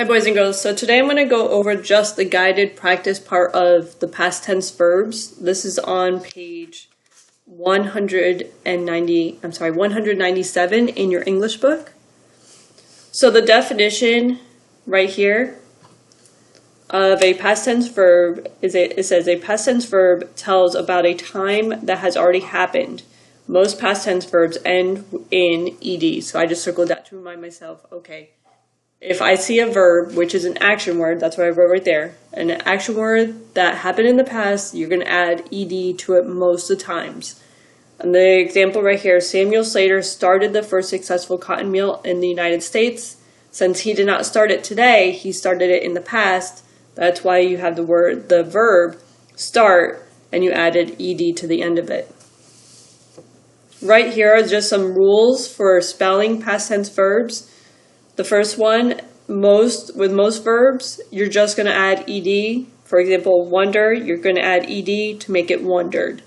Hi boys and girls, so today I'm going to go over just the guided practice part of the past tense verbs. This is on page 197 in your English book. So the definition right here of a past tense verb is it says a past tense verb tells about a time that has already happened. Most past tense verbs end in ed, so I just circled that to remind myself, okay. If I see a verb, which is an action word, that's what I wrote right there, an action word that happened in the past, you're going to add ed to it most of the times. And the example right here, Samuel Slater started the first successful cotton mill in the United States. Since he did not start it today, he started it in the past. That's why you have the verb start, and you added ed to the end of it. Right here are just some rules for spelling past tense verbs. The first one, with most verbs, you're just going to add ed. For example, wonder, you're going to add ed to make it wondered.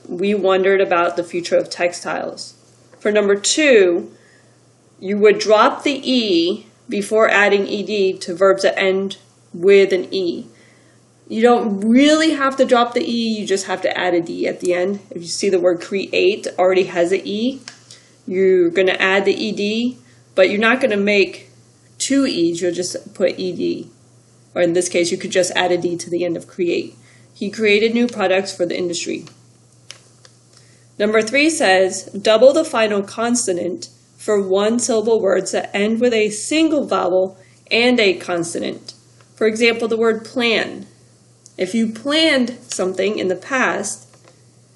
We wondered about the future of textiles. For number 2, you would drop the e before adding ed to verbs that end with an e. You don't really have to drop the e, you just have to add a d at the end. If you see the word create already has an e, you're going to add the ed. But you're not going to make 2 e's, you'll just put ed. Or in this case, you could just add a d to the end of create. He created new products for the industry. Number 3 says, double the final consonant for one-syllable words that end with a single vowel and a consonant. For example, the word plan. If you planned something in the past,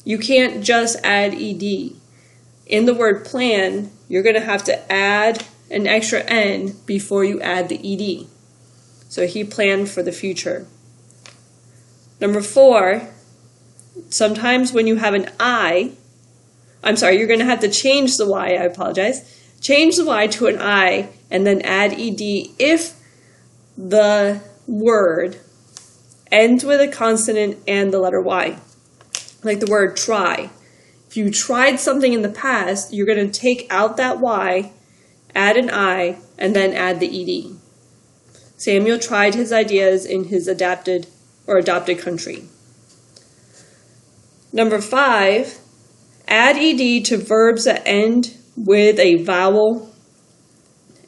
you can't just add ed. In the word plan, you're going to have to add an extra n before you add the ed. So he planned for the future. Number 4, sometimes when you have an you're going to have to change the y, I apologize. Change the y to an I and then add ed if the word ends with a consonant and the letter y. Like the word try. If you tried something in the past, you're going to take out that y, add an I, and then add the ed. Samuel tried his ideas in his adopted country. Number 5, add ed to verbs that end with a vowel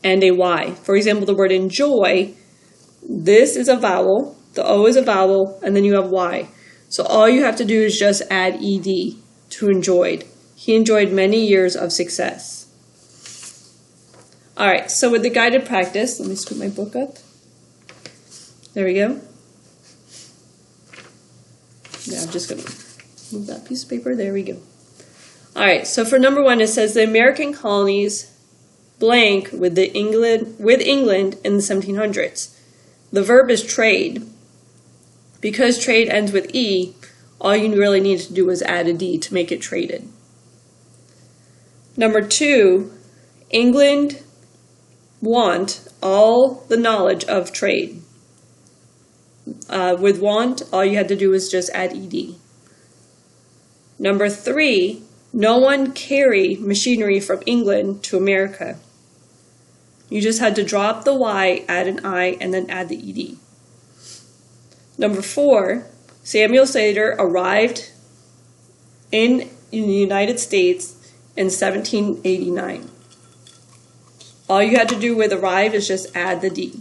and a y. For example, the word enjoy, this is a vowel, the O is a vowel, and then you have y. So all you have to do is just add ed to enjoyed. He enjoyed many years of success. All right, so with the guided practice, let me scoot my book up. There we go. Now I'm just going to move that piece of paper. There we go. All right, so for number 1, it says the American colonies blank with England in the 1700s. The verb is trade. Because trade ends with e, all you really need to do is add a d to make it traded. Number 2, England want all the knowledge of trade. With want, all you had to do was just add ed. Number 3, no one carry machinery from England to America. You just had to drop the y, add an I, and then add the ed. Number 4, Samuel Slater arrived in the United States in 1789. All you had to do with arrive is just add the d.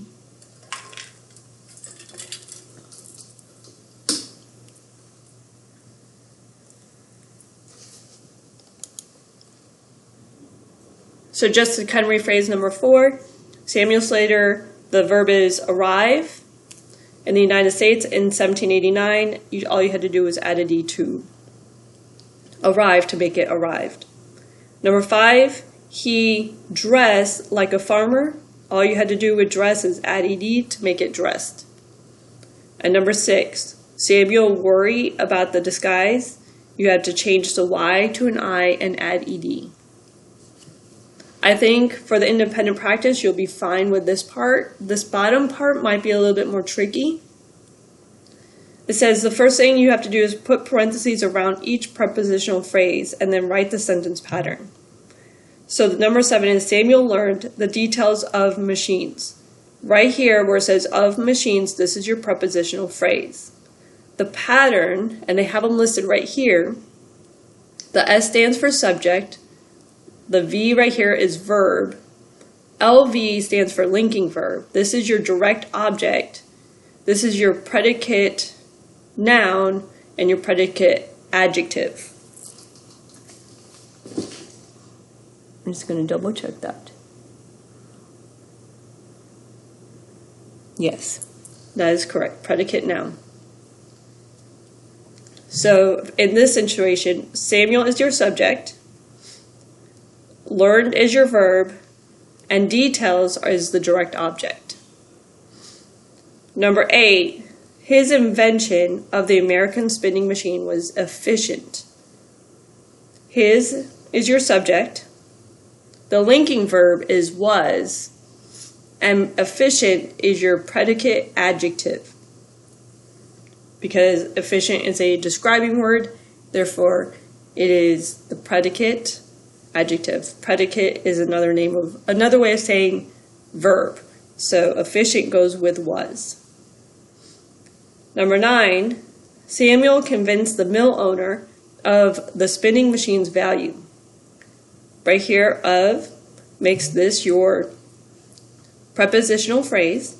So just to kind of rephrase number 4, Samuel Slater, the verb is arrive in the United States in 1789. All you had to do was add a d to arrive to make it arrived. Number 5, he dressed like a farmer. All you had to do with dress is add ed to make it dressed. And number 6, Samuel worried about the disguise. You had to change the y to an I and add ed. I think for the independent practice, you'll be fine with this part. This bottom part might be a little bit more tricky. It says the first thing you have to do is put parentheses around each prepositional phrase and then write the sentence pattern. So the number 7 is Samuel learned the details of machines. right here where it says of machines, this is your prepositional phrase. The pattern, and they have them listed right here, the S stands for subject, the V right here is verb, LV stands for linking verb. This is your direct object, this is your predicate noun, and your predicate adjective. I'm just going to double check that. Yes, that is correct. Predicate noun. So in this situation, Samuel is your subject, learned is your verb, and details is the direct object. Number 8, his invention of the American spinning machine was efficient. His is your subject, the linking verb is was, and efficient is your predicate adjective. Because efficient is a describing word, therefore it is the predicate adjective. Predicate is another way of saying verb. So efficient goes with was. Number 9, Samuel convinced the mill owner of the spinning machine's value. Right here, of makes this your prepositional phrase.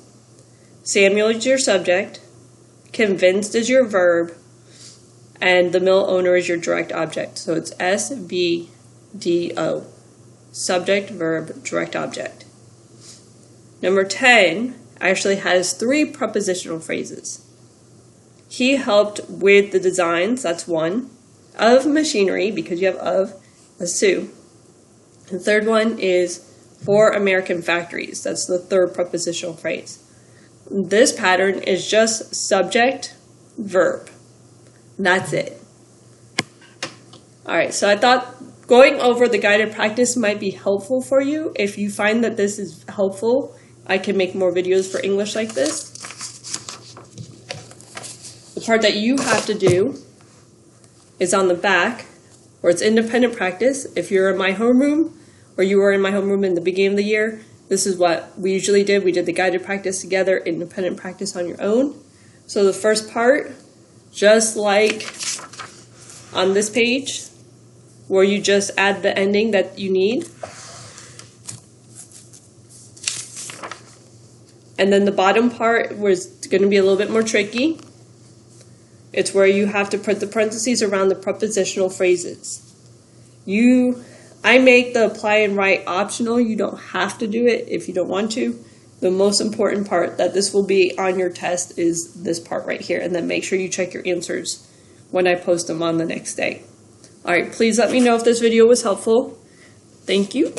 Samuel is your subject, convinced is your verb, and the mill owner is your direct object. So it's SVDO, subject, verb, direct object. Number 10 actually has 3 prepositional phrases. He helped with the designs, that's 1. Of machinery, because you have of, that's 2. The third one is for American factories. That's the 3rd prepositional phrase. This pattern is just subject, verb. That's it. Alright, so I thought going over the guided practice might be helpful for you. If you find that this is helpful, I can make more videos for English like this. The part that you have to do is on the back, where it's independent practice. If you're in my homeroom, or you were in my homeroom in the beginning of the year, this is what we usually did. We did the guided practice together, independent practice on your own. So the first part, just like on this page, where you just add the ending that you need. And then the bottom part was going to be a little bit more tricky. It's where you have to put the parentheses around the prepositional phrases. I make the apply and write optional. You don't have to do it if you don't want to. The most important part that this will be on your test is this part right here. And then make sure you check your answers when I post them on the next day. All right, please let me know if this video was helpful. Thank you.